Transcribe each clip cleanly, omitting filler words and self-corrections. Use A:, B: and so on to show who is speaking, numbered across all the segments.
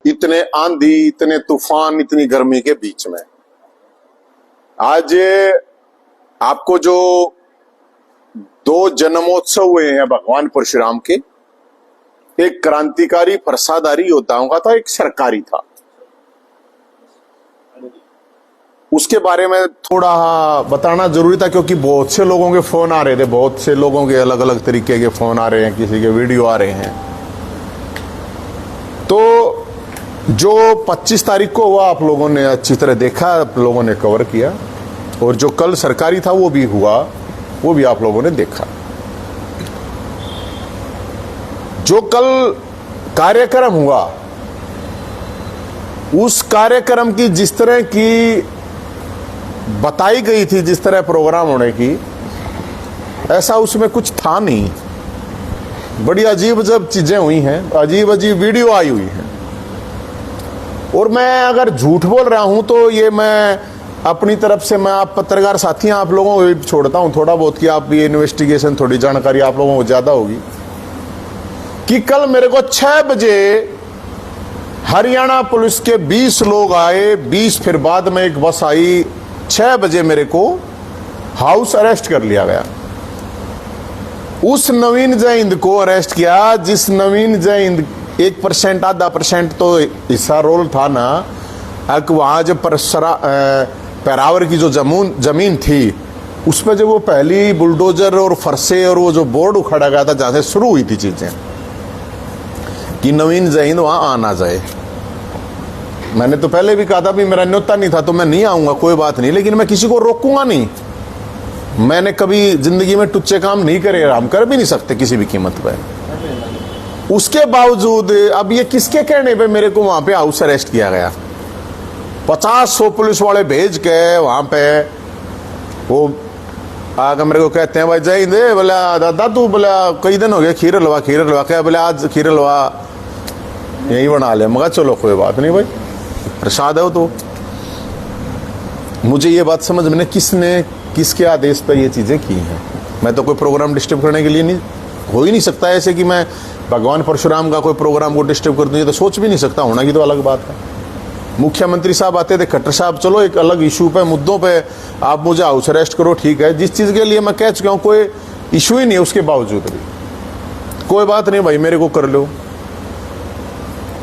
A: इतने आंधी, इतने तूफान, इतनी गर्मी के बीच में आज आपको जो 2 जन्मोत्सव हुए हैं भगवान परशुराम के, एक क्रांतिकारी फरसाधारी योद्धाओं का था, एक सरकारी था। उसके बारे में थोड़ा बताना जरूरी था क्योंकि बहुत से लोगों के फोन आ रहे थे, बहुत से लोगों के अलग अलग तरीके के फोन आ रहे हैं, किसी के वीडियो आ रहे हैं। तो जो 25 तारीख को हुआ आप लोगों ने अच्छी तरह देखा, आप लोगों ने कवर किया, और जो कल सरकारी था वो भी हुआ, वो भी आप लोगों ने देखा। जो कल कार्यक्रम हुआ, उस कार्यक्रम की जिस तरह की बताई गई थी, जिस तरह प्रोग्राम होने की, ऐसा उसमें कुछ था नहीं। बड़ी अजीब अजीब चीजें हुई हैं, अजीब अजीब वीडियो आई हुई हैं। और मैं अगर झूठ बोल रहा हूं तो ये मैं अपनी तरफ से, मैं आप पत्रकार साथी आप लोगों को छोड़ता हूं थोड़ा बहुत कि आप ये इन्वेस्टिगेशन, थोड़ी जानकारी आप लोगों को ज्यादा होगी, कि कल मेरे को 6 बजे हरियाणा पुलिस के 20 लोग आए, 20 फिर बाद में एक बस आई, 6 बजे मेरे को हाउस अरेस्ट कर लिया गया। उस नवीन जय हिंद को अरेस्ट किया, जिस नवीन जय हिंद 1% आधा % तो हिस्सा रोल था ना, वहां जो पैरावर की जो जमीन थी, उस पर जब वो पहली बुलडोजर और फरसे और वो जो बोर्ड उखाड़ा गया था, जहां से शुरू हुई थी चीजें कि नवीन जय हिंद वहां आना जाए। मैंने तो पहले भी कहा था भी मेरा न्योता नहीं था तो मैं नहीं आऊंगा, कोई बात नहीं, लेकिन मैं किसी को रोकूंगा नहीं। मैंने कभी जिंदगी में टुच्चे काम नहीं करे, हम कर भी नहीं सकते किसी भी कीमत पर। उसके बावजूद अब ये किसके कहने पे मेरे को वहां पे हाउस अरेस्ट किया गया? 50-100 पुलिस वाले भेज के वहां पे वो आकर मेरे को कहते हैं भाई जय हिंद, बोला दादा तू, बोला कई दिन हो गए खीर हलवा क्या, बोले आज खीर हलवा यही बना ले। मगर चलो कोई बात नहीं भाई, प्रसाद है वो। तो मुझे ये बात समझ में किसने किसके आदेश पर ये चीजें की हैं। मैं तो कोई प्रोग्राम डिस्टर्ब करने के लिए नहीं, हो ही नहीं सकता ऐसे कि मैं भगवान परशुराम का कोई प्रोग्राम को डिस्टर्ब कर दूं, ये तो सोच भी नहीं सकता, होना की तो अलग बात है। मुख्यमंत्री साहब आते थे, खट्टर साहब, चलो एक अलग इशू पे, मुद्दों पे आप मुझे हाउस अरेस्ट करो, ठीक है, जिस चीज के लिए मैं कह चुका हूं कोई इशू ही नहीं है, उसके बावजूद भी कोई बात नहीं भाई, मेरे को कर लो,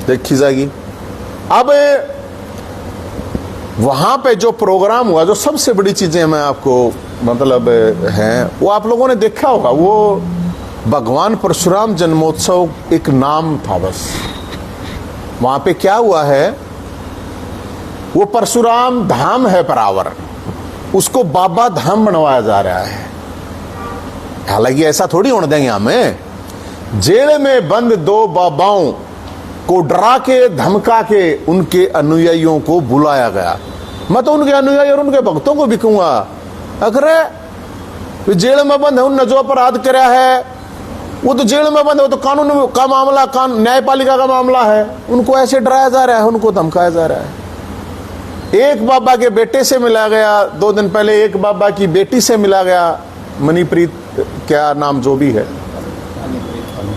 A: देखी जाएगी। अब वहां पे जो प्रोग्राम हुआ, जो सबसे बड़ी चीजें मैं आपको मतलब हैं, वो आप लोगों ने देखा होगा। वो भगवान परशुराम जन्मोत्सव एक नाम था बस। वहां पे क्या हुआ है, वो परशुराम धाम है परावर, उसको बाबा धाम बनवाया जा रहा है। हालांकि ऐसा थोड़ी होने देंगे हमें। जेल में बंद 2 बाबाओं को डरा के धमका के उनके अनुयायियों को बुलाया गया। मैं तो उनके अनुयायी और उनके भक्तों को भी कहूंगा, अगर जेल में बंद है, उनने जो अपराध कराया है वो तो जेल में बंद है, वो तो कानून का मामला, न्यायपालिका का मामला है। उनको ऐसे डराया जा रहा है, उनको धमकाया जा रहा है। एक बाबा के बेटे से मिला गया 2 दिन पहले, एक बाबा की बेटी से मिला गया, मनीप्रीत क्या नाम जो भी है,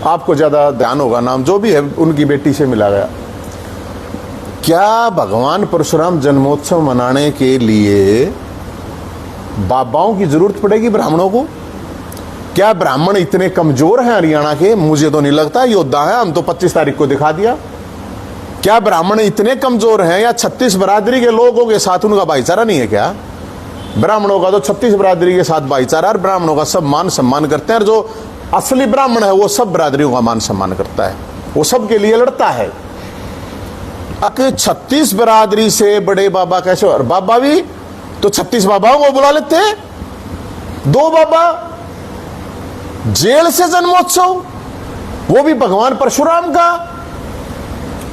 A: आपको ज्यादा ध्यान होगा नाम, जो भी है, उनकी बेटी से मिला गया। क्या भगवान परशुराम जन्मोत्सव मनाने के लिए बाबाओं की जरूरत पड़ेगी ब्राह्मणों को? क्या ब्राह्मण इतने कमजोर हैं हरियाणा के? मुझे तो नहीं लगता, योद्धा है, हम तो 25 तारीख को दिखा दिया। क्या ब्राह्मण इतने कमजोर हैं, या 36 बरादरी के लोगों के साथ उनका भाईचारा नहीं है क्या? ब्राह्मणों का तो 36 बरादरी के साथ भाईचारा, और ब्राह्मणों का सब मान सम्मान करते हैं, और जो असली ब्राह्मण है वो सब बरादरियों का मान सम्मान करता है, वो सब के लिए लड़ता है। 36 बरादरी से बड़े बाबा कैसे? और बाबा भी तो 36 बाबाओं को बुला लेते हैं। 2 बाबा जेल से जन्मोत्सव, वो भी भगवान परशुराम का।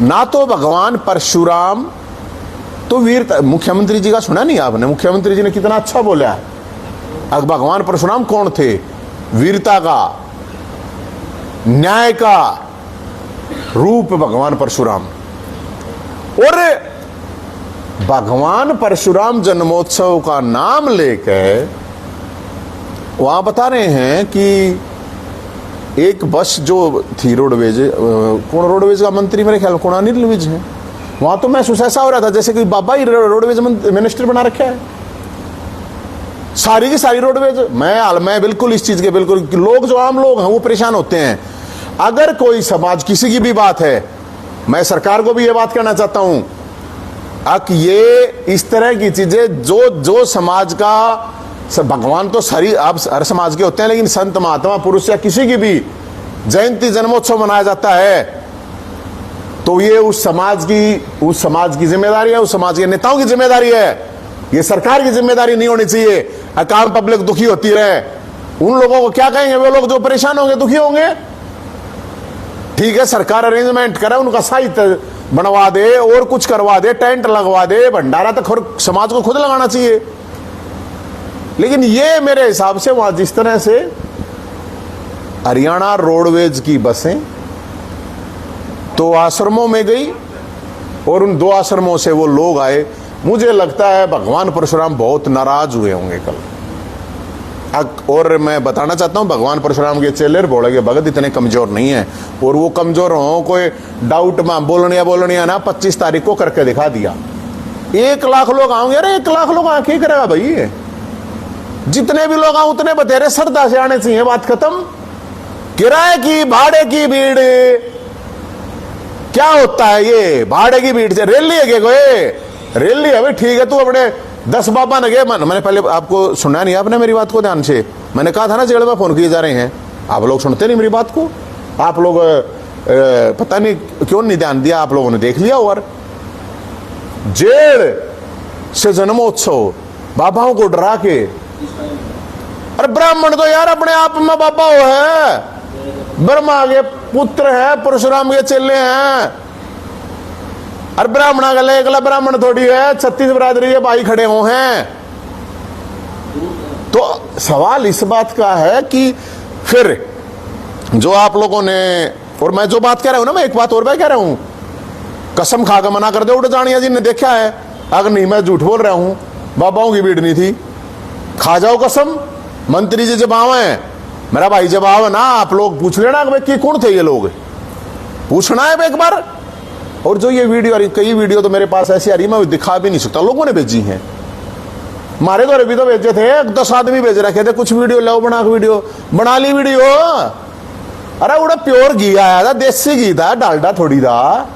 A: ना तो भगवान परशुराम तो वीर, मुख्यमंत्री जी का सुना नहीं आपने? मुख्यमंत्री जी ने कितना अच्छा बोला है। अब भगवान परशुराम कौन थे? वीरता का, न्याय का रूप भगवान परशुराम। और भगवान परशुराम जन्मोत्सव का नाम लेकर वहां बता रहे हैं कि एक बस जो थी रोडवेज, कौन रोडवेज का मंत्री मेरे ख्याल में अनिल विज है, वहां तो महसूस ऐसा हो रहा था जैसे कि बाबा ही रोडवेज मिनिस्टर बना रखा है, सारी की सारी रोडवेज। मैं बिल्कुल इस चीज के बिल्कुल, लोग जो आम लोग हैं वो परेशान होते हैं। अगर कोई समाज किसी की भी बात है, मैं सरकार को भी ये बात कहना चाहता हूं, अब ये इस तरह की चीजें जो समाज का, भगवान तो सारी आप हर समाज के होते हैं, लेकिन संत महात्मा पुरुष या किसी की भी जयंती जन्मोत्सव मनाया जाता है तो ये उस समाज की जिम्मेदारी है, उस समाज के नेताओं की जिम्मेदारी है। ये सरकार की जिम्मेदारी नहीं होनी चाहिए। अकाम पब्लिक दुखी होती रहे, उन लोगों को क्या कहेंगे? वे लोग जो परेशान होंगे, दुखी होंगे। ठीक है, सरकार अरेंजमेंट करे, उनका साहित्य बनवा दे और कुछ करवा दे, टेंट लगवा दे, भंडारा तो समाज को खुद लगाना चाहिए। लेकिन ये मेरे हिसाब से वहां जिस तरह से हरियाणा रोडवेज की बसें तो आश्रमों में गई और उन 2 आश्रमों से वो लोग आए, मुझे लगता है भगवान परशुराम बहुत नाराज हुए होंगे कल। और मैं बताना चाहता हूं, भगवान परशुराम के चेले बोले के भगत इतने कमजोर नहीं है, और वो कमजोर हो कोई डाउट में बोलनिया ना 25 तारीख को करके दिखा दिया। 1 लाख लोग आएंगे। अरे 1 लाख लोग आके करेगा भाई? जितने भी लोग आए उतने बतेरे श्रद्धा से आने चाहिए, बात खत्म। किराए की भाड़े की भीड़ क्या होता है? ये भाड़े की भीड़ से रैली है कोई रैली है भाई? ठीक है, तू अपने 10 बाबा न गए। मैंने पहले आपको सुना नहीं आपने मेरी बात को ध्यान से। मैंने कहा था ना जेल में फोन किए जा रहे हैं, आप लोग सुनते नहीं मेरी बात को। आप लोग पता नहीं क्यों नहीं ध्यान दिया, आप लोगों ने देख लिया। और जेल से जन्मोत्सव बाबाओं को डरा के, अरे ब्राह्मण तो यार अपने आप में बाबा हो है, ब्रह्मा के पुत्र है, परशुराम के चेले हैं। अरे ब्राह्मण का एकला ब्राह्मण थोड़ी है, 36 बरादरी के भाई खड़े हो हैं। तो सवाल इस बात का है कि फिर जो आप लोगों ने, और मैं जो बात कह रहा हूं ना, मैं एक बात और मैं कह रहा हूं, कसम खा कर मना कर दे उड़ जानिया जी ने देखा है। अगर नहीं मैं झूठ बोल रहा हूं, बाबाओं की भीड़ नहीं थी, खा जाओ कसम। मंत्री जी जब आवे, मेरा भाई जब आवे ना, आप लोग पूछ लेना कि कौन थे ये लोग, पूछना है एक बार। और जो ये वीडियो, कई वीडियो तो मेरे पास ऐसी आ रही मैं दिखा भी नहीं सकता, लोगों ने भेजी हैं। हमारे द्वारा भी तो भेजे थे, 10 आदमी भेज रखे थे, कुछ वीडियो लाओ बना वीडियो, बना ली वीडियो। अरे उड़ा प्योर घी आया था, देसी घी था, डालडा थोड़ी था।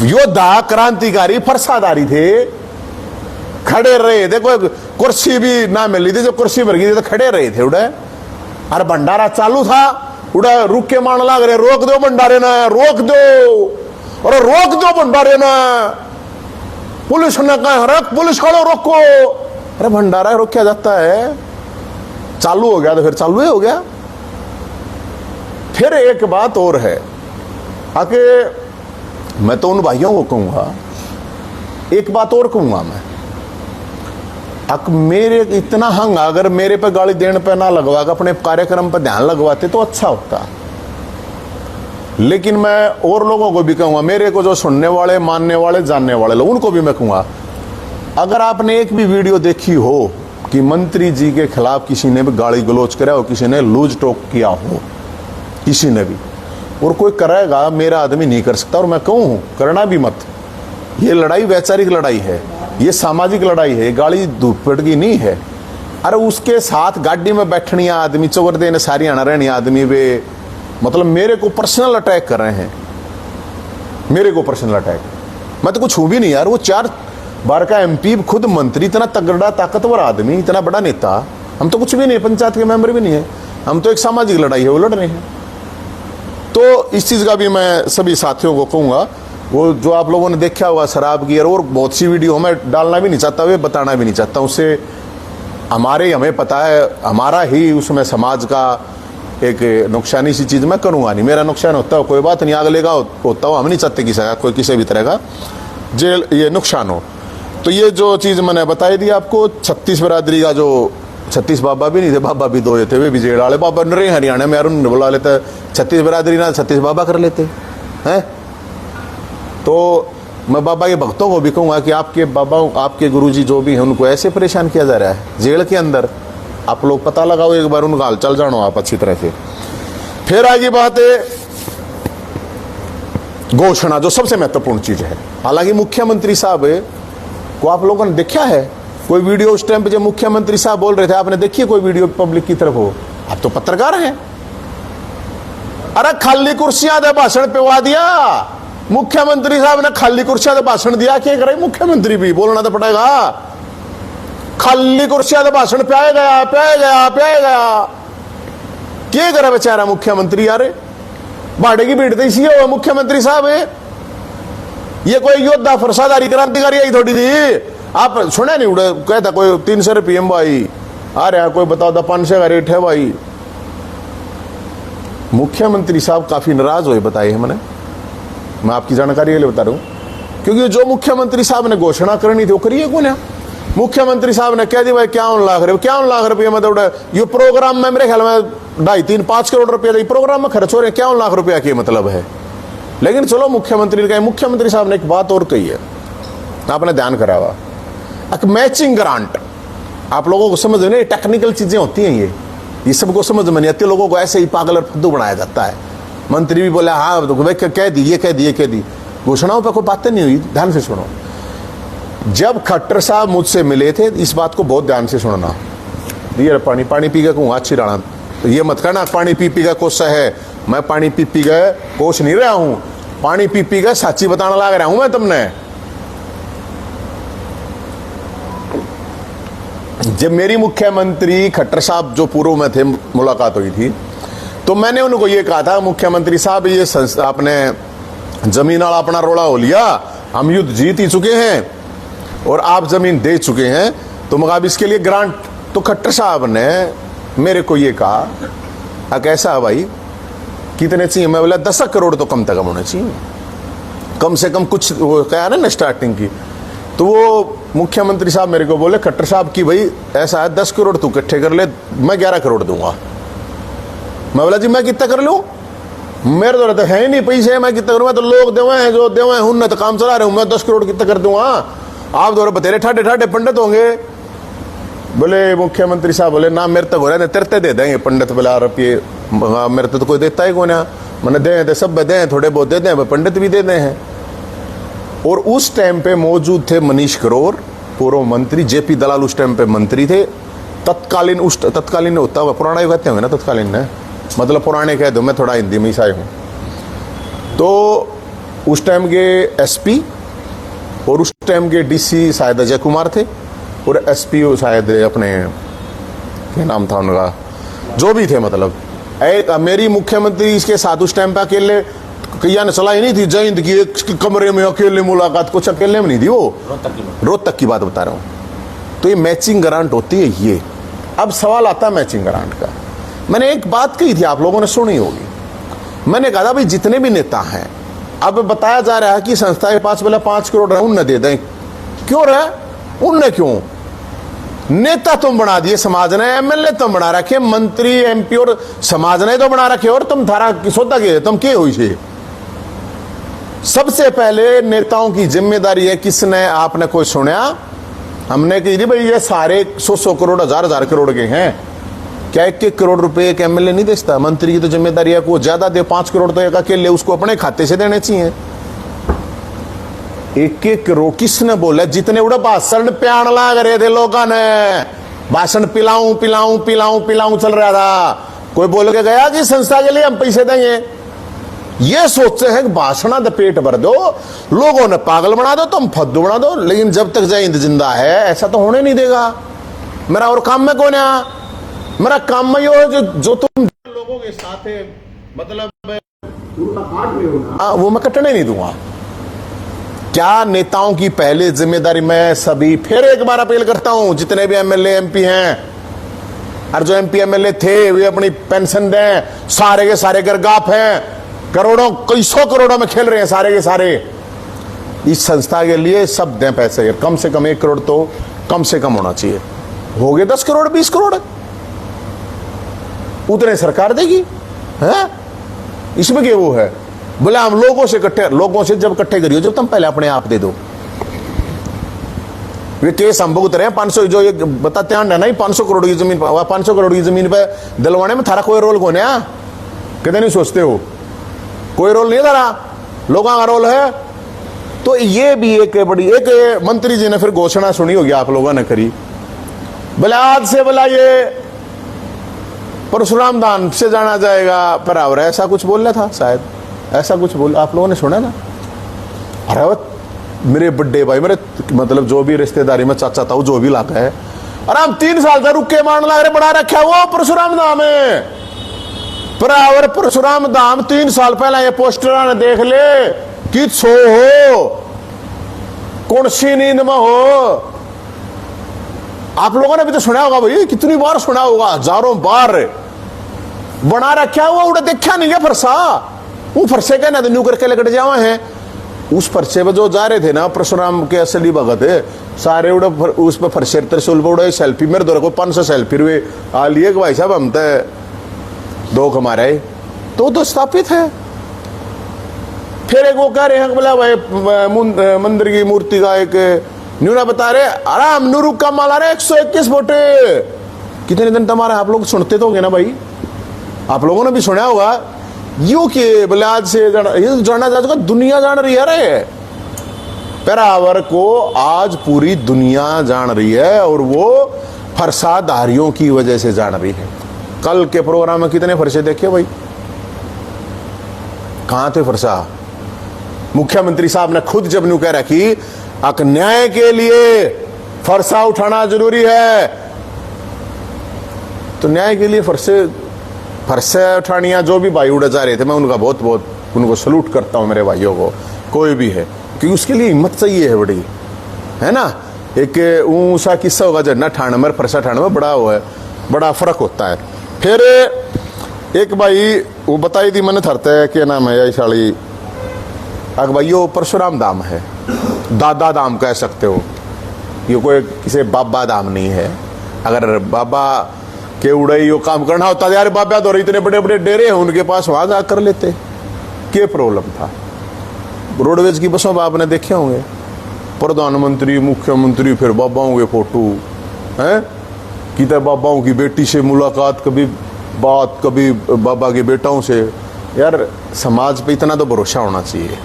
A: योद्धा क्रांतिकारी फरसादारी थे, खड़े रहे थे, कोई कुर्सी भी ना मिली थी, जो कुर्सी भर गई थी तो खड़े रहे थे उड़े। अरे भंडारा चालू था, उड़ा रुक के मान लाग रहे, रोक दो भंडारे ना, रोक दो, और रोक दो भंडारे ना। पुलिस ने कहा रख, पुलिस खड़ो रोको। अरे भंडारा रोका जाता है, चालू हो गया तो फिर चालू ही हो गया। फिर एक बात और है, आके मैं तो उन भाइयों को कहूंगा, एक बात और कहूंगा मैं, मेरे इतना हंग अगर मेरे पे गाली देने पे ना लगवा के अपने कार्यक्रम पे ध्यान लगवाते तो अच्छा होता। लेकिन मैं और लोगों को भी कहूंगा, मेरे को जो सुनने वाले, मानने वाले, जानने वाले लोग, उनको भी मैं कहूंगा, अगर आपने एक भी वीडियो देखी हो कि मंत्री जी के खिलाफ किसी ने भी गाली गलौज करा हो, किसी ने लूज टॉक किया हो, किसी ने भी, और कोई करेगा, मेरा आदमी नहीं कर सकता। और मैं कहूं करना भी मत। ये लड़ाई वैचारिक लड़ाई है, ये सामाजिक लड़ाई है, गाली धूपट की नहीं है। अरे उसके साथ गाड़ी में बैठनी आदमी, चोर देने सारी आना रहनी आदमी, वे मतलब मेरे को पर्सनल अटैक कर रहे हैं, मेरे को पर्सनल अटैक। मैं तो कुछ हूं भी नहीं यार, वो 4 बार का MP, खुद मंत्री, इतना तगड़ा ताकतवर आदमी, इतना बड़ा नेता। हम तो कुछ भी नहीं, पंचायत के मेंबर भी नहीं है, हम तो एक सामाजिक लड़ाई है वो लड़ रहे हैं। तो इस चीज का भी मैं सभी साथियों को कहूंगा, वो जो आप लोगों ने देखा होगा शराब की और बहुत सी वीडियो मैं डालना भी नहीं चाहता, वे बताना भी नहीं चाहता, उससे हमें पता है, हमारा ही उसमें समाज का एक नुकसानी सी चीज मैं करूंगा नहीं। मेरा नुकसान होता है कोई बात नहीं, अगले का होता हो, हम नहीं चाहते किसी का, कोई किसी भी तरह का जेल ये नुकसान हो। तो ये जो चीज मैंने बताई दी आपको, 36 बरादरी का, जो 36 बाबा भी नहीं थे, बाबा भी 2 थे, वे भी जेल वाले बाबा न रहे हरियाणा में, अरुण बुला लेते 36 बरादरी ना 36 बाबा कर लेते हैं। तो मैं बाबा के भक्तों को भी कहूंगा कि आपके बाबा, आपके गुरुजी जो भी हैं, उनको ऐसे परेशान किया जा रहा है जेल के अंदर, आप लोग पता लगाओ एक बार, उनका हाल चल जानो आप अच्छी तरह से। फिर आगे बात है घोषणा जो सबसे महत्वपूर्ण चीज है। हालांकि मुख्यमंत्री साहब को आप लोगों ने देखा है कोई वीडियो उस टाइम पे जब मुख्यमंत्री साहब बोल रहे थे, आपने देखी कोई वीडियो पब्लिक की तरफ हो? आप तो पत्रकार हैं। अरे खाली कुर्सियां दे भाषण पेवा दिया मुख्यमंत्री साहब ने, खाली कुर्सियां दे भाषण दिया। क्या करे मुख्यमंत्री भी बोलना तो पड़ेगा। खाली कुर्सियां दे भाषण प्याया गया प्याया गया प्याया गया। क्या करे बेचारा मुख्यमंत्री? यार भाड़े की भीड़ इसी हो मुख्यमंत्री साहब। ये कोई योद्धा फरसादारी क्रांतिकारी आई थोड़ी थी। आप सुने नहीं उड़े कहता कोई 300 रुपये भाई आ रहा, कोई बताओ था 500 का रेट है भाई। मुख्यमंत्री साहब काफी नाराज हुए, बताइए मैंने, मैं आपकी जानकारी के लिए बता रहा हूं, क्योंकि जो मुख्यमंत्री साहब ने घोषणा करनी थी वो करिए कौन है। मुख्यमंत्री साहब ने कह दी भाई 51 लाख रुपये मतलब ये प्रोग्राम में मेरे ख्याल में 2.5-3-5 करोड़ रुपए प्रोग्राम में खर्च हो रहे हैं। 51 लाख रुपया के मतलब है। लेकिन चलो मुख्यमंत्री ने कहा, मुख्यमंत्री साहब ने एक बात और कही है, आपने ध्यान करा हुआ, एक मैचिंग ग्रांट। आप लोगों को समझ नहीं, टेक्निकल चीजें होती हैं ये सबको समझ में नहीं आती। लोगों को ऐसे ही पागल और फुद्दू बनाया जाता है। मंत्री भी बोला हाँ कह दी ये कह दी ये कह दी, घोषणाओं पर कोई बातें नहीं हुई। ध्यान से सुनो, जब खट्टर साहब मुझसे मिले थे, इस बात को बहुत ध्यान से सुनना। ये पानी पानी पी गया कहूँ अच्छी राणा, तो ये मत कहना पानी पी का कोसा है। मैं पानी पी गए कोस नहीं रहा हूं, पानी पी गए साची बताना लग रहा हूं मैं तुमने। जब मेरी मुख्यमंत्री खट्टर साहब जो पूर्व में थे मुलाकात हुई थी, तो मैंने उनको ये कहा था मुख्यमंत्री साहब ये आपने जमीन वाला अपना रोड़ा हो लिया, हम युद्ध जीत ही चुके हैं और आप जमीन दे चुके हैं, तो मगर अब इसके लिए ग्रांट। तो खट्टर साहब ने मेरे को ये कहा कैसा भाई कितने चाहिए? मैं बोला 10 करोड़ तो कम से कम होने चाहिए, कम से कम कुछ वो कहा ना स्टार्टिंग की। तो वो मुख्यमंत्री साहब मेरे को बोले खट्टर साहब की भाई ऐसा है 10 करोड़ तू इकट्ठे कर ले, मैं 11 करोड़ दूंगा। मैं बोला जी मैं कितना कर लूं, मेरे तो है ही नहीं पैसे, मैं कितना करूंगा? तो लोग देवे हैं जो देवे हैं उनने तो काम चला रहे हूं, मैं 10 करोड़ कितना कर दूंगा? आप दो बतेरे ठाटे ठाटे पंडित होंगे। बोले मुख्यमंत्री साहब बोले ना मेरे तक हो रहा है, तेरते दे देंगे पंडित। बोला रुपये मेरे तो कोई देता ही कौन है, मैंने दे सब दे थोड़े बहुत दे दें, पंडित भी दे दें हैं। और उस टाइम पे मौजूद थे मनीष करोर पूर्व मंत्री, जेपी दलाल उस टाइम पे मंत्री थे तत्कालीन। उस तत्कालीन होता हुआ पुराना कहते होंगे ना, तत्कालीन है मतलब पुराने कह दो, मैं थोड़ा हिंदी में ईसाई हूं। तो उस टाइम के एसपी और उस टाइम के डीसी शायद अजय कुमार थे, और एसपी शायद अपने क्या नाम था उनका, जो भी थे मतलब। मेरी मुख्यमंत्री इसके साथ उस टाइम पे अकेले कैया ने चलाई नहीं थी। जय हिंद की एक कमरे में अकेले मुलाकात, कुछ अकेले में नहीं थी, वो रोहतक की बात बता रहा हूं। तो ये मैचिंग ग्रांट होती है ये। अब सवाल आता है मैचिंग ग्रांट का। मैंने एक बात कही थी, आप लोगों ने सुनी होगी। मैंने कहा था भाई जितने भी नेता हैं, अब बताया जा रहा है कि संस्था के पास बोला 5 करोड़ उनने दे दें, क्यों रहे उनने? क्यों? नेता तुम बना दिए समाज ने, एमएलए तुम बना रखे, मंत्री एमपी और समाज ने तो बना रखे, और तुम थारा सोता के तुम के हुई से? सबसे पहले नेताओं की जिम्मेदारी है, किसने आपने कोई सुना? हमने कही भाई ये सारे 100 करोड़ 1000 करोड़ के हैं, क्या 1-1 करोड़ रुपए एक एमएलए नहीं देता? मंत्री की तो जिम्मेदारी है को ज्यादा दे, 5 करोड़ तो एक अकेले उसको अपने खाते से देने चाहिए। 1-1 करोड़ किसने बोला? जितने उड़े भाषण प्याण लाग रहे थे लोगों ने, भाषण पिलाऊं पिलाऊं पिलाऊं पिलाऊं चल रहा था। कोई बोल के गया कि संस्था के लिए हम पैसे देंगे? ये सोचते हैं कि भाषण दे पेट भर दो, लोगों ने पागल बना दो, तुम फद्दू बना दो। लेकिन जब तक जय हिंद जिंदा है ऐसा तो होने नहीं देगा। मेरा और काम में कौन है? मेरा काम में ये जो तुम लोगों के साथ है, मतलब वो मैं कटने नहीं दूंगा। क्या नेताओं की पहले जिम्मेदारी? मैं सभी फिर एक बार अपील करता हूं, जितने भी एमएलए एमपी हैं और जो एमपी एमएलए थे वे अपनी पेंशन दें। सारे के सारे गर्गाफ हैं, करोड़ों कई 100 करोड़ों में खेल रहे हैं सारे के सारे। इस संस्था के लिए सब दें पैसे, कम से कम 1 करोड़ तो कम से कम होना चाहिए। हो गए 10 करोड़ 20 करोड़, उतने सरकार देगी है। इसमें क्या वो है? बोले हम लोगों से जब इकट्ठे करियो, जब तुम पहले अपने आप दे दो। वे केस हम भुगत रहे हैं 500 जो ये बताते हैं नहीं 500 करोड़ की जमीन, 500 करोड़ की जमीन पे दिलवाने में थारा कोई रोल कौन है? कहते नहीं सोचते हो कोई रोल नहीं थारा? लोगों का रोल है। तो ये भी एक बड़ी, एक मंत्री जी ने फिर घोषणा सुनी होगी आप लोगों ने करी, बोले आज से बोला ये परशुराम धाम से जाना जाएगा परावर, ऐसा कुछ बोल रहा था शायद, ऐसा कुछ बोल, आप लोगों ने सुना ना। अरे वो मेरे बड़े भाई, मेरे मतलब जो भी रिश्तेदारी में चाचा था, जो भी इलाका है, अरे हम 3 साल से रुक के मान लग रहे, बड़ा रखा वो परशुराम धाम है परावर। परशुराम धाम 3 साल पहले ये पोस्टर ने देख ले कि छो हो कौन सी नींद में हो। आप लोगों ने भी तो सुना होगा भाई, कितनी बार सुना होगा, हजारों बार बना रखा हुआ, उड़ा देखा नहीं है फरसा, वो फरसे के ना न्यू करके लकड़ जावा है। उस फरसे पे जो जा रहे थे ना परशुराम के असली भगत है सारे, उड़ा उस पर फरसे त्रिशूल पे उड़े सेल्फी, मेरे दौरे को 500 सेल्फी हुए आ लिए भाई साहब हम तो 2 हमारे तो स्थापित है। फिर एक वो कह रहे हैं बोला भाई मंदिर की मूर्ति का एक न्यूना बता रहे, आराम नूरू का माल आ रहा है 121 वोटे। कितने दिन तुम्हारे आप लोग सुनते तो होंगे ना भाई, आप लोगों ने भी सुना होगा। यू के बोले आज से जाना जाएगा, दुनिया जान रही है रे पेरावर को, आज पूरी दुनिया जान रही है और वो फरसाधारियों की वजह से जान रही है। कल के प्रोग्राम में कितने फरसे देखे भाई, कहां थे फरसा। मुख्यमंत्री साहब ने खुद जब न्यू कह रखी अक न्याय के लिए फरसा उठाना जरूरी है, तो न्याय के लिए फरसे उठानिया जो भी भाई उड़े जा रहे थे, मैं उनका बहुत बहुत उनको सलूट करता हूं, मेरे भाइयों को कोई भी है, क्योंकि उसके लिए हिम्मत चाहिए है बड़ी, है ना। एक ऊंचा किस्सा होगा झरना ठाणे में, फरसा ठाणे में बड़ा हुआ है, बड़ा फर्क होता है। फिर एक भाई वो बताई थी मैंने थरते है क्या नाम है शाली, अगर भाई यो परशुराम धाम है, दादा धाम कह सकते हो, ये कोई किसी बाबा धाम नहीं है। अगर बाबा के उड़े यो काम करना होता यार, बाबा तो इतने बड़े बड़े डेरे हैं उनके पास, वहां जा कर लेते, क्या प्रॉब्लम था। रोडवेज की बसों में आपने देखे होंगे प्रधानमंत्री मुख्यमंत्री फिर बाबाओं के फोटो हैं, कि बाबाओं की बेटी से मुलाकात, कभी बात, कभी बाबा के बेटाओं से। यार समाज पे इतना तो भरोसा होना चाहिए,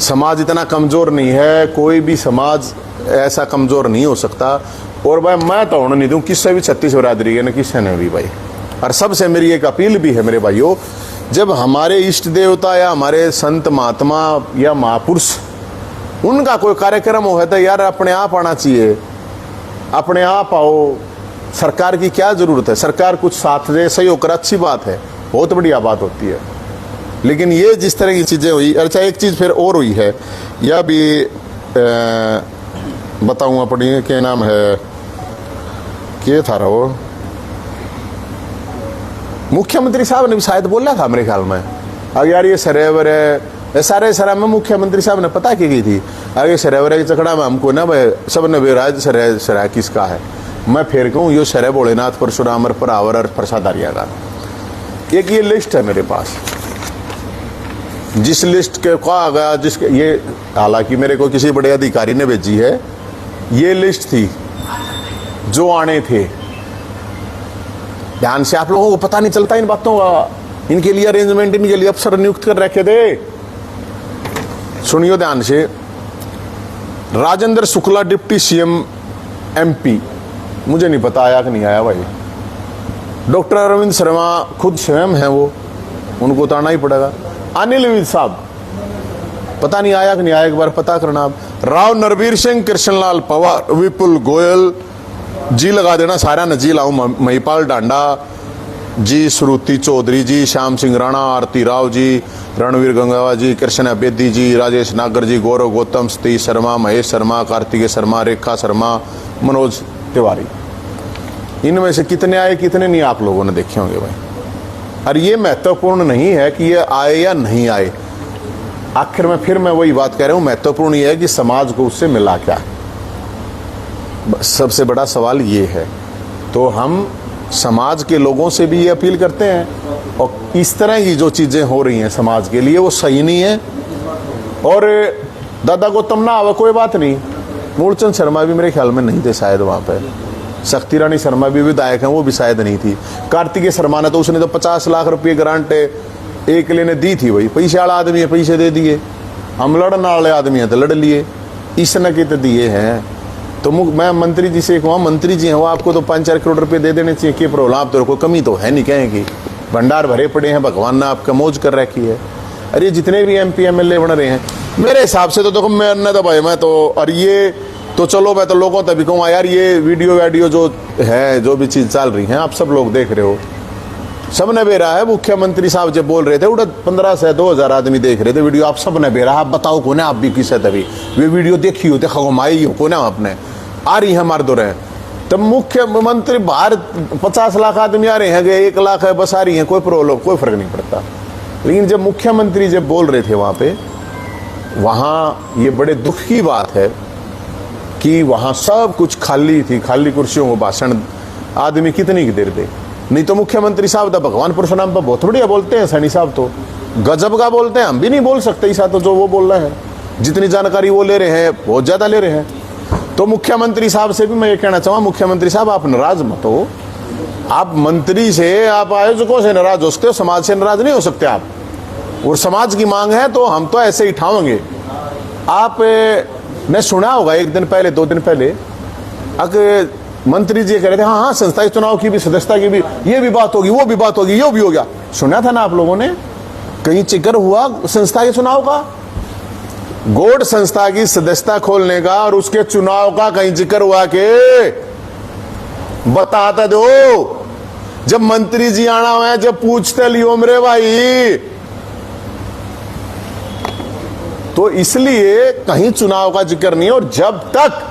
A: समाज इतना कमजोर नहीं है, कोई भी समाज ऐसा कमजोर नहीं हो सकता। और भाई मैं तो होने नहीं दूं किससे भी, 36 बिरादरी है ना किससे ने भी भाई। और सबसे मेरी एक अपील भी है मेरे भाइयों, जब हमारे इष्ट देवता या हमारे संत महात्मा या महापुरुष उनका कोई कार्यक्रम हो है तो यार अपने आप आना चाहिए, अपने आप आओ। सरकार की क्या जरूरत है, सरकार कुछ साथ दे सही होकर अच्छी बात है, बहुत बढ़िया बात होती है। लेकिन ये जिस तरह की चीजें हुई, अच्छा एक चीज फिर और हुई है, यह भी बताऊं अपनी क्या नाम है, क्या था वो मुख्यमंत्री साहब ने भी शायद बोला था मेरे ख्याल में, अगर यार ये सरेवर है, सारे सरा में मुख्यमंत्री साहब ने पता की गई थी, अगर सरेवर के चकड़ा में हमको ना भाई सब ने बेराज सरा किसका है। मैं फिर कहूँ यो सरे भोलेनाथ परशुराम परावर और प्रसादारिया का एक ये लिस्ट है मेरे पास, जिस लिस्ट के कहा गया, जिसके ये हालांकि मेरे को किसी बड़े अधिकारी ने भेजी है, ये लिस्ट थी जो आने थे। ध्यान से, आप लोगों को पता नहीं चलता इन बातों का, इनके लिए अरेंजमेंट, इनके लिए अफसर नियुक्त कर रखे थे। सुनियो ध्यान से, Rajendra Shukla deputy CM MP, मुझे नहीं पता आया कि नहीं आया भाई। डॉक्टर अरविंद शर्मा खुद स्वयं है वो, उनको तो आना ही पड़ेगा। अनिल विज साहब पता नहीं आया कि नहीं आया, एक बार पता करना। राव नरवीर सिंह, कृष्णलाल पवार, विपुल गोयल जी लगा देना सारा न जी लाऊं, महिपाल डांडा जी, श्रुति चौधरी जी, श्याम सिंह राणा, आरती राव जी, रणवीर गंगावा जी, कृष्ण बेदी जी, राजेश नागर जी, गौरव गौतम, सतीश शर्मा, महेश शर्मा, कार्तिकेय शर्मा, रेखा शर्मा, मनोज तिवारी। इनमें से कितने आए कितने नहीं आप लोगों ने देखे होंगे भाई। और ये महत्वपूर्ण नहीं है कि ये आए या नहीं आए, आखिर में फिर मैं वही बात कह रहा हूं, महत्वपूर्ण ये है कि समाज को उससे मिला क्या, सबसे बड़ा सवाल ये है। तो हम समाज के लोगों से भी ये अपील करते हैं, और इस तरह की जो चीजें हो रही हैं समाज के लिए वो सही नहीं है। और दादा गौतम ना आवा कोई बात नहीं, मूलचंद शर्मा भी मेरे ख्याल में नहीं थे शायद वहां पे, शक्ति रानी शर्मा भी विधायक हैं, वो भी शायद नहीं थी। कार्तिकेय शर्मा ने तो, उसने तो 50 लाख रुपये ग्रांट एक ने दी थी, वही पैसे वाला आदमी है, पैसे दे दिए। हम लड़ने वाले आदमी हैं तो लड़ लिए, इसने के तो दिए हैं। तो मैं मंत्री जी से कहूँ, मंत्री जी हैं वो आपको तो 5-4 करोड़ रुपए दे देने चाहिए, क्या प्रॉब्लम? आप तो कोई कमी तो है नहीं, कहें कि भंडार भरे पड़े हैं, भगवान ने आपका मौज कर रखी है। अरे जितने भी MP MLA बन रहे हैं, मेरे हिसाब से तो देखो मैं तो भाई मैं तो, और ये तो चलो मैं तो लोगों तक भी कहूँगा यार, ये वीडियो जो है, जो भी चीज़ चल रही है, आप सब लोग देख रहे हो, सबने बेरा है। मुख्यमंत्री साहब जब बोल रहे थे उड़ा 15 से 2000 आदमी देख रहे थे वीडियो, आप सबने बेरा। आप बताओ कौन है, आप भी किसे तभी वे वीडियो देखी हो, खगमाई हो कौन है आपने, आ रही है हमारे दो रहे। तब मुख्यमंत्री बाहर 50 लाख आदमी आ रहे हैं, 1 लाख है बस आ रही है, कोई प्रॉब्लम, कोई फर्क नहीं पड़ता। लेकिन जब मुख्यमंत्री जब बोल रहे थे वहां पे, वहां ये बड़े दुख की बात है कि वहां सब कुछ खाली थी, खाली कुर्सियों को भाषण आदमी कितनी देर दे। नहीं तो मुख्यमंत्री साहब तो भगवान परशुराम पर बहुत बढ़िया बोलते हैं, सैनी साहब तो गजब का बोलते हैं, हम भी नहीं बोल सकते ऐसा तो, जो वो बोल रहे हैं, जितनी जानकारी वो ले रहे हैं बहुत ज्यादा ले रहे हैं। तो मुख्यमंत्री साहब से भी मैं ये कहना चाहूँगा, मुख्यमंत्री साहब आप नाराज मत हो, आप मंत्री से, आप आयोजकों से नाराज हो सकते हो, समाज से नाराज नहीं हो सकते आप। और समाज की मांग है तो हम तो ऐसे ही उठाएंगे। आप ने सुना होगा 1 दिन पहले 2 दिन पहले अगर मंत्री जी कह रहे थे हाँ संस्थाई चुनाव की भी, सदस्यता की भी, ये भी बात होगी, वो भी बात होगी, ये भी हो गया। सुना था ना आप लोगों ने, कहीं जिक्र हुआ संस्था के चुनाव का? गोड संस्था की सदस्यता खोलने का और उसके चुनाव का कहीं जिक्र हुआ के बताता दो। जब मंत्री जी आना हुआ है, जब पूछते लियो मेरे भाई, तो इसलिए कहीं चुनाव का जिक्र नहीं है। और जब तक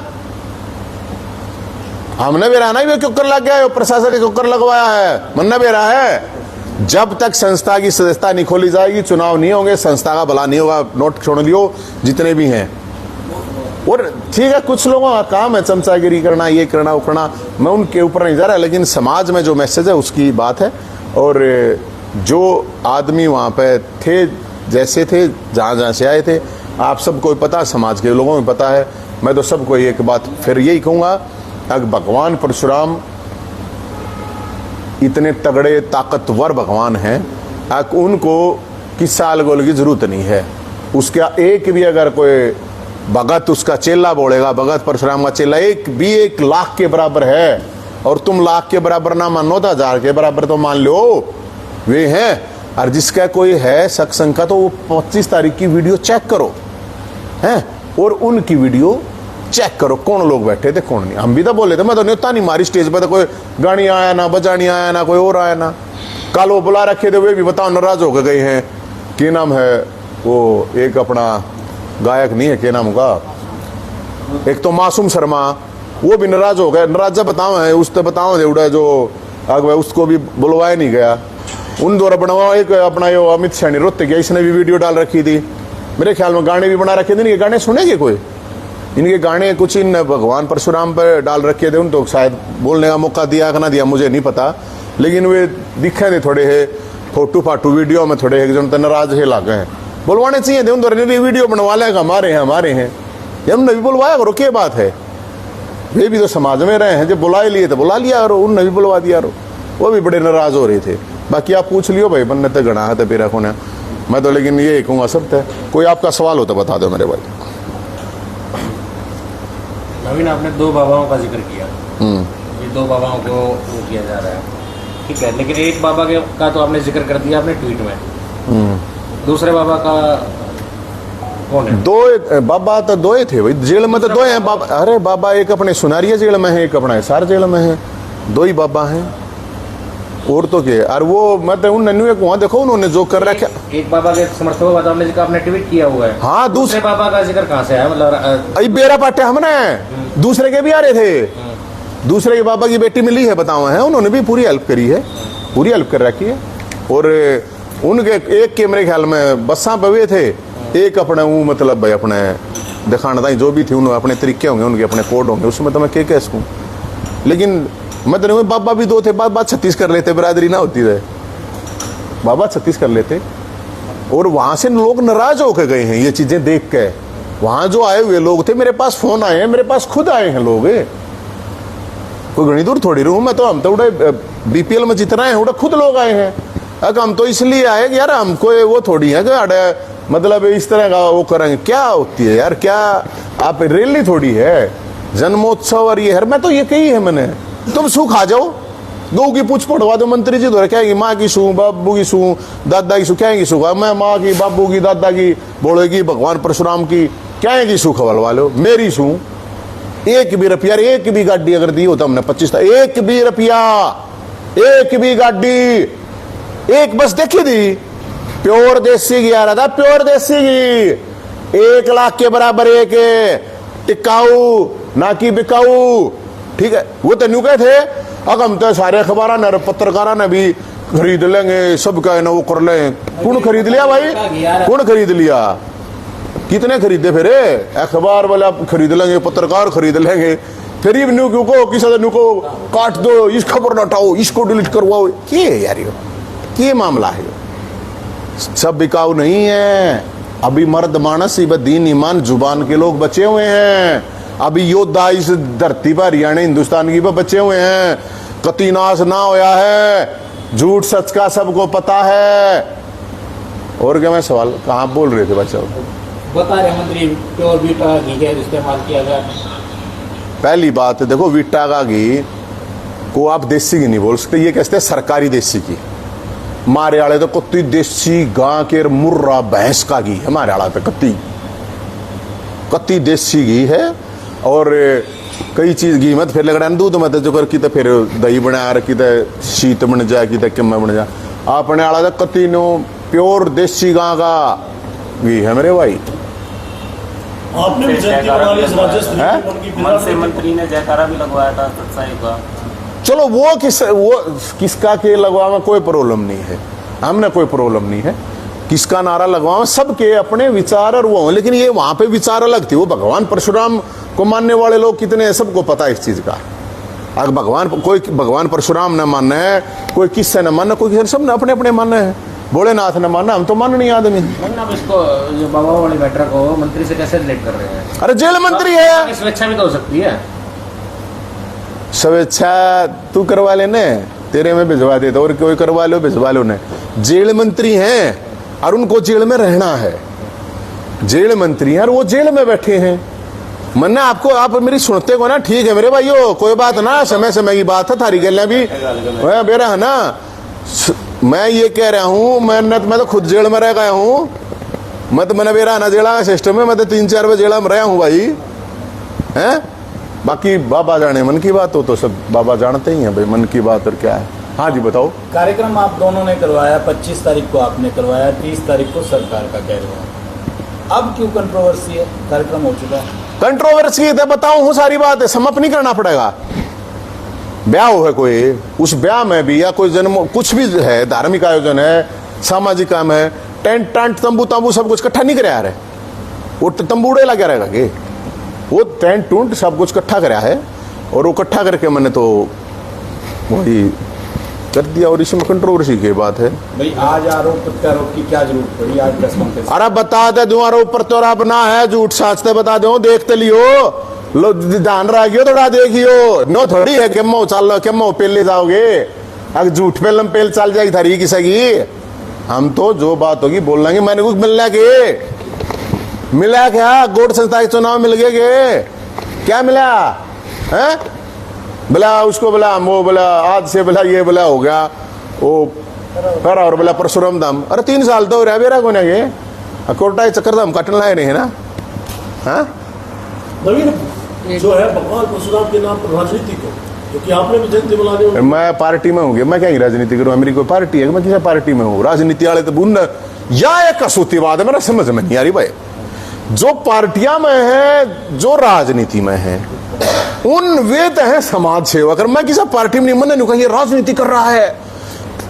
A: हमने भी रहना ही क्यों कर लग गया है, प्रशासन ने क्यों कर लगवाया है, मनना भी रहा है। जब तक संस्था की सदस्यता नहीं खोली जाएगी, चुनाव नहीं होंगे, संस्था का भला नहीं होगा। नोट छोड़ लियो जितने भी हैं। और ठीक है, कुछ लोगों का काम है चमचागिरी करना, ये करना, वो करना, मैं उनके ऊपर नहीं जा रहा, लेकिन समाज में जो मैसेज है उसकी बात है। और जो आदमी वहां पे थे, जैसे थे, जहां से आए थे, आप सबको पता, समाज के लोगों को पता है। मैं तो सबको एक बात फिर यही कहूंगा, अगर भगवान परशुराम इतने तगड़े ताकतवर भगवान हैं, उनको किस्सा गोल की जरूरत नहीं है। उसका एक भी अगर कोई भगत उसका चेला बोलेगा, भगत परशुराम का चेला एक भी 1 लाख के बराबर है, और तुम लाख के बराबर ना मानो तो 1000 के बराबर तो मान लो वे हैं। और जिसका कोई है शक शंका तो वो 25 तारीख की वीडियो चेक करो हैं, और उनकी वीडियो चेक करो कौन लोग बैठे थे कौन नहीं। हम भी तो बोले थे, मैं तो न्योता नहीं मारी स्टेज पर, तो कोई गाड़ी आया ना, बजानी आया ना, कोई और आया ना। कल वो बुला रखे थे, वे भी बताओ नाराज होकर गए हैं। क्या नाम है वो, एक अपना गायक नहीं है, क्या नाम होगा, एक तो मासूम शर्मा, वो भी नाराज हो गए। नाराज बताओ है उस तो बताओ उड़ा जो आग, उसको भी बुलवाया नहीं गया। उन द्वारा बनवा एक अपना ये अमित शाह नृत्य किया, इसने भी वीडियो डाल रखी थी। मेरे ख्याल में गाने भी बना रखे थे। इनके गाने सुनेंगे कोई, इनके गाने कुछ इन भगवान परशुराम पर डाल रखे थे, उन तो शायद बोलने का मौका दिया कि ना दिया मुझे नहीं पता, लेकिन वे दिखे थे थोड़े है फोटू फाटू वीडियो में, थोड़े एक जन नाराज है लागे हैं। बुलवाने चाहिए थे, उन द्वारा वीडियो बनवा लेगा, हमारे हैं हमने भी बुलवाया करो, क्या बात है। वे भी तो समाज में रहे हैं, जब बुला लिए तो बुला लिया करो, उनने भी बुलवा दिया करो। वो भी बड़े नाराज हो रहे थे। बाकी आप पूछ लियो भाई, बनने तो गणा है तो पेरा को ना, मैं तो लेकिन ये कहूँगा सब थे। कोई आपका सवाल हो तो बता दो मेरे भाई।
B: नवीन, आपने 2 बाबाओं का जिक्र किया, ये 2 बाबाओं को वो किया जा रहा है, ठीक है, लेकिन एक बाबा का तो आपने जिक्र कर दिया अपने ट्वीट में, दूसरे बाबा का कौन है?
A: 2 बाबा तो 2 ही थे भाई, जेल में तो 2 हैं बाबा। अरे बाबा एक अपने सुनारिया जेल में है, एक अपना हिसार जेल में है, 2 ही बाबा हैं और तो क्या। और वो मतलब उन नन्नू को वहां देखो उन्होंने जो कर रखा।
B: एक बाबा के समर्थकों का आपने जिक्र आपने ट्वीट किया हुआ है,
A: हाँ, दूसरे
B: बाबा का जिक्र कहाँ से है? मतलब
A: बेरा पाटे हमने दूसरे के भी आ रहे थे, दूसरे के बाबा की बेटी मिली है बताओ है, उन्होंने भी पूरी हेल्प करी है, पूरी हेल्प कर रखी है। और उनके एक के मेरे ख्याल में बसा पवे थे, एक अपने वो मतलब भाई अपने दिखाना जो भी थी उन्होंने अपने तरीके होंगे, उनके अपने कोड होंगे, उसमें तो मैं क्या कह सकूँ। लेकिन मतलब बाबा भी 2 थे, बाबा 36 कर लेते, बरादरी ना होती है, बाबा 36 कर लेते। और वहां से लोग नाराज होकर गए हैं ये चीजें देख के। वहां जो आए हुए लोग थे, मेरे पास फोन आए हैं, मेरे पास खुद आए हैं लोग, कोई घनी दूर थोड़ी रहूं मैं तो, हम तो उड़े BPL में जितना है उड़ा खुद लोग आए हैं। अगर हम तो इसलिए आए कि यार हमको वो थोड़ी है कि मतलब इस तरह का वो करेंगे, क्या होती है यार, क्या आप रैली थोड़ी है, जन्मोत्सव और ये है। मैं तो ये कही है मैंने, तुम सू खा जाओ, गऊ की पूछ पड़वा दो, मंत्री जी तो कहेंगे माँ की सू, बाबू की सू, दादा की सू, कहेंगी सू, मैं माँ की, बाबू की, दादा की बोलेगी, भगवान परशुराम की कहेंगी सू खवलवा लो, मेरी सू। एक भी रुपया, एक भी गाड़ी अगर दी हो तो हमने 25, एक भी रुपया, एक भी गाड़ी, एक बस देखी थी, प्योर देसी घी आ रहा था, प्योर देसी घी, 1 लाख के बराबर एक टिकाऊ ना कि बिकाऊ, ठीक है। वो तो न्यू कहे थे, अब हम तो सारे अखबार ने पत्रकार ने भी खरीद लेंगे, सब का ना वो कर ले। कौन खरीद लिया भाई, कौन खरीद लिया, कितने खरीदे फिर, अखबार वाला खरीद लेंगे, पत्रकार खरीद लेंगे, फिर ये न्यू क्यों को किसी न्यू को काट दो, इस खबर न हटाओ, इसको डिलीट करवाओ, क्या यार ये मामला है, सब बिकाऊ नहीं है। अभी मर्द मानस दीन ईमान जुबान के लोग बचे हुए हैं, अभी योद्धा इस धरती पर हरियाणा हिंदुस्तान की पर बचे हुए हैं, कति नाश ना होया है, झूठ सच का सबको पता है। और क्या मैं सवाल कहाँ बोल रहे थे बच्चों,
B: बता रहे मंत्री प्योर वीटा घी का इस्तेमाल किया गया।
A: पहली बात देखो, वीटा का घी को आप देसी घी नहीं बोल सकते, ये कहते हैं सरकारी देसी घी। हमारे आले तो कत्ती देसी गां के मुर्रा भैंस का घी है, हमारे आला पे कत्ती देसी घी है। और कई चीज घी मत फिर लगना दूध मत जो कर की तो फिर दही बना रखी तो शीत बन जाए की तो किम्मा बन जाए, अपने आला तो कत्ती नो प्योर देसी गां का घी है मेरे भाई।
C: आपने भी
D: मन से मंत्री ने जयकारा भी लगवाया था सत्साई का।
A: चलो वो किसका के लगवावा कोई प्रॉब्लम नहीं है, हमने कोई प्रॉब्लम नहीं है, किसका नारा लगवावा, सबके अपने विचार और वो, लेकिन ये वहां पे विचार अलग थी। वो भगवान परशुराम को मानने वाले लोग कितने हैं सबको पता है इस चीज का। अगर कोई भगवान परशुराम न मानना है, कोई किससे न मानना, कोई किसी, सब ने अपने अपने मानना है, भोलेनाथ ने मानना, हम तो मान नहीं आदमी।
B: अब इसको जो बाबा वाली मैटर को मंत्री से कैसे रिलेट कर रहे हैं?
A: अरे जेल मंत्री है,
B: स्वेच्छा भी तो हो सकती है।
A: स्वेच्छा तू करवा लेने, तेरे में भिजवा देता, और कोई करवा लो भिजवा लो ने। जेल मंत्री हैं और उनको जेल में रहना है, जेल मंत्री हैं और वो जेल में बैठे हैं। मन्ना आपको, आप मेरी सुनते को ना, ठीक है मेरे भाइयों, कोई बात ना, समय समय की बात है, थारी गल्ला भी बेरा है ना। मैं ये कह रहा हूँ, मैं तो खुद जेल में रह गया हूँ, मैं तो मैंने बेरा ना जेला का सिस्टम है, मैं तो 3-4 बजे जेला में रहा हूँ भाई, हैं। बाकी बाबा जाने मन की बात हो तो सब बाबा जानते ही हैं भाई, मन की बात और क्या है। हाँ जी बताओ।
C: कार्यक्रम आप दोनों ने करवाया, 25 तारीख को आपने करवाया, 30 तारीख को सरकार का कह रहा है, अब क्यों कंट्रोवर्सी है? कार्यक्रम हो चुका है,
A: कंट्रोवर्सी है बताऊं हूँ सारी बात है, समाप्त नहीं करना पड़ेगा। ब्याह हो है कोई, उस ब्याह में भी या कोई जन्म कुछ भी है, धार्मिक आयोजन है, सामाजिक काम है, टेंट टांट तंबू तंबू सब कुछ इकट्ठा नहीं कराया है, वो तंबूड़े लगे रहेगा कि वो टेंट टूंट सब कुछ इकट्ठा कराया है, और वो इकट्ठा करके मैंने तो वही कर दिया, और इसमें कंट्रोवर्सी की बात है
C: भाई। आज आरोप प्रत्यारोप की क्या जरूरत पड़ी? आज प्रेस कॉन्फ्रेंस,
A: अरे बता दे दूं, आरोप प्रत्यारोप ना है, झूठ साचते बता दो, देखते लियो, लो ध्यान रखियो, थोड़ा देखियो, नो थोड़ी है केमो चल लो, केमो पेले जाओगे, अगर झूठ पे लंपेल चल जाएगी थारी किसी की। हम तो जो बात होगी बोल लेंगे। मैंने कुछ मिलना के मिला क्या, गोड संस्था के चुनाव मिल गए, क्या मिला है? बोला उसको, बोला वो, बोला आज से बोला ये बोला हो गया वो कर, और बोला परशुराम धाम, अरे 3 साल तो रह बेरा को ये कोटा चक्कर धाम कटन लाए नहीं है ना। हाँ
E: जो है भगवान परशुराम के नाम पर राजनीति को, क्योंकि आपने भी जयंती बुला दी।
A: मैं पार्टी में हूँ, मैं क्या ही राजनीति करूँ, मेरी कोई पार्टी है, मैं किसी पार्टी में हूँ? राजनीति वाले तो बुन या एक कसूतीवाद है, मेरा समझ में नहीं आ रही भाई। जो पार्टियां में है, जो राजनीति में है, उन वे तो है समाज सेवक। मैं किसी पार्टी में नहीं, मैंने नहीं कहा ये राजनीति कर रहा है,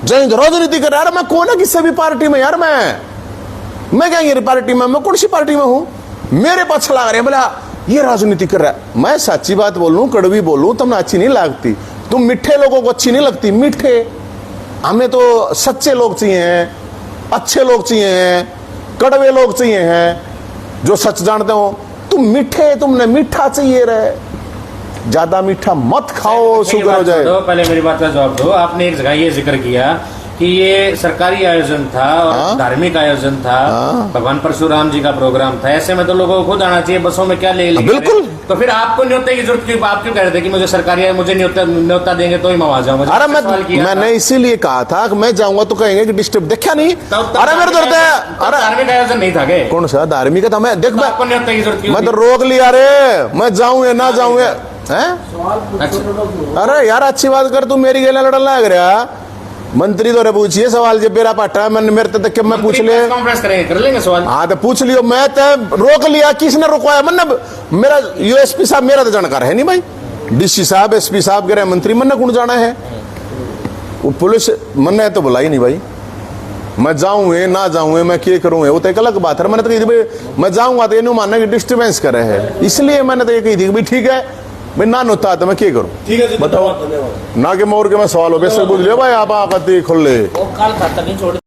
A: जय राजनीति कर रहा है, मैं कौन है किसी भी पार्टी में यार, मैं क्या ये पार्टी में, मैं कौन सी पार्टी में हूँ? मेरे पास लगा रहे हैं बोला ये राजनीति कर रहा है। मैं सच्ची बात बोलूं, कड़वी बोलूं, तुमने अच्छी नहीं लगती, तुम मीठे लोगों को अच्छी नहीं लगती, मीठे, हमें तो सच्चे लोग चाहिए हैं, अच्छे लोग चाहिए हैं, कड़वे लोग चाहिए हैं, जो सच जानते हो। तुम मीठे, तुमने मीठा चाहिए रहे, ज्यादा मीठा मत खाओ, शुगर हो जाए।
B: पहले मेरी बात का जवाब दो। आपने एक जगह ये जिक्र किया कि ये सरकारी आयोजन था और
A: हाँ।
B: धार्मिक आयोजन था,
A: हाँ।
B: भगवान परशुराम जी का प्रोग्राम था, ऐसे में तो लोगों को खुद आना चाहिए, बसों में क्या ले लेंगे?
A: बिल्कुल।
B: तो फिर आपको न्योते की जरूरत क्यों? आप क्यों कह रहे थे कि मुझे सरकारी मुझे न्योता देंगे तो ही मैं वहां जाऊंगा?
A: अरे मैंने इसीलिए कहा था कि मैं जाऊंगा तो कहेंगे कि डिस्टर्ब देखा नहीं। अरे मेरे दर्द है। अरे
B: धार्मिक आयोजन नहीं था क्या?
A: कौन सा धार्मिक था? मैं देख
B: आपको न्योता की जरूरत क्यों?
A: मैं तो रोक लिया रे, मैं जाऊं या ना जाऊं हैं?
B: अच्छा।
A: अरे यार अच्छी बात कर, तू मेरी गले लड़न लग रहा। मंत्री तो रे पूछिए सवाल, जब मेरा पाटा मैंने मेरे तक मैं पूछ ले।
B: कॉन्फ्रेंस करेंगे, कर लेंगे सवाल।
A: हाँ तो पूछ लियो। मैं तो रोक लिया, किसने रुकवाया? मतलब मेरा यूएसपी साहब मेरा तो जानकार है नहीं भाई, डीसी साहब, एसपी साहब, गृह मंत्री मन कौन जाना है? वो पुलिस मन तो बुलाई नहीं भाई। मैं जाऊँ ना जाऊँ, मैं क्या करूँ, वो तो एक अलग बात है। मैंने तो कही थी भाई मैं जाऊंगा तो ये नहीं मानना कि डिस्टर्बेंस करे है, इसलिए मैंने तो ये कही थी कि भाई ठीक है भाई ना होता तो मैं क्या करूँ?
E: ठीक है जी,
A: बताओ
E: धन्यवाद।
A: ना कि मोर के मैं सवाल हो वैसे पूछ लिया भाई आप आकर खोल ले।
C: वो काल खाता नहीं छोड़